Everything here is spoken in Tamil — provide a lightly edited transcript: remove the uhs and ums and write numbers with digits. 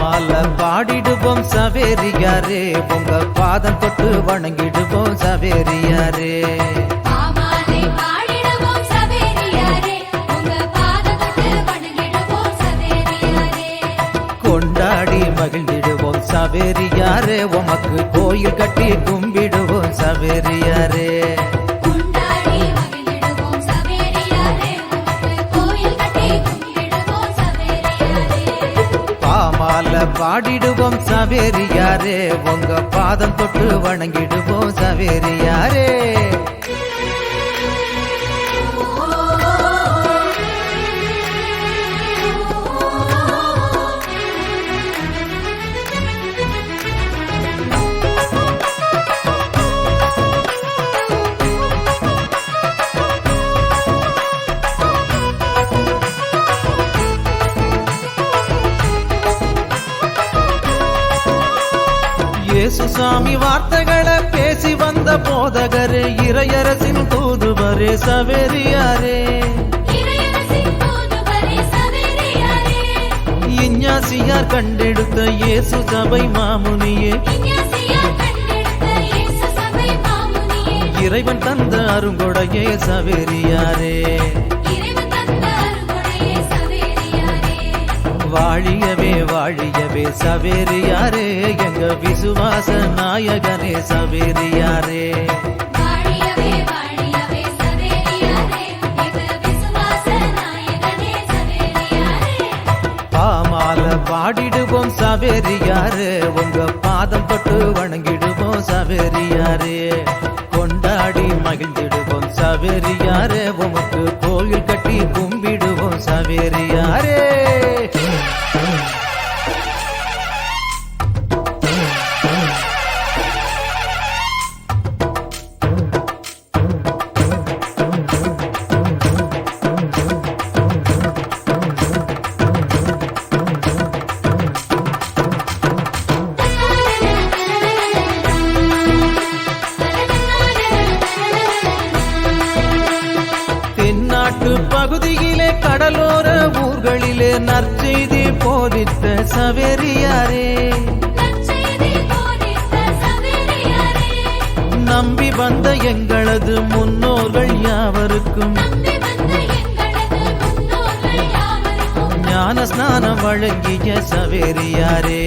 பாமால பாடிடுவோம் சவேரியாரே, உங்க பாதம் தொட்டு வணங்கிடுவோம் சவேரியாரே. கொண்டாடி மகிழ்ந்திடுவோம் சவேரியாரே, உமக்கு கோயில் கட்டி கும்பிடுவோம் சவேரியாரே. பாமால பாடிடுவோம் சவேரியாரே, உங்க பாதம் தொட்டு வணங்கிடுவோம் சவேரியாரே. இயேசுசாமி வார்த்தைகளை பேசி வந்த போதகரே, இறையரசின் தூதுவரே சவேரியாரே. இஞ்ஞாசியார் கண்டெடுத்த இயேசு சபை மாமுனியே, இறைவன் தந்த அருங்கொடையே சவேரியாரே. வாழியவே வாழியவே சவேரியாரே, எங்க விசுவாச நாயகனே சவேரியாரே. பாமால பாடிடுவோம் சவேரியாரே, உங்க பாதம் தொட்டு வணங்கிடுவோம் சவேரியாரே. கொண்டாடி மகிழ்ந்திடுவோம் சவேரியாரே, உமக்கு கோயில் கட்டி கும்பிடுவோம் சவேரியாரே. தென்னாட்டு பகுதியிலே கடலோர ஊர்களிலே நற்செய்தி போதித்த சவேரியாரே. நம்பி வந்த எங்களது முன்னோர்கள் யாவருக்கும் ஞான ஸ்நானம் வழங்கிய சவேரியாரே.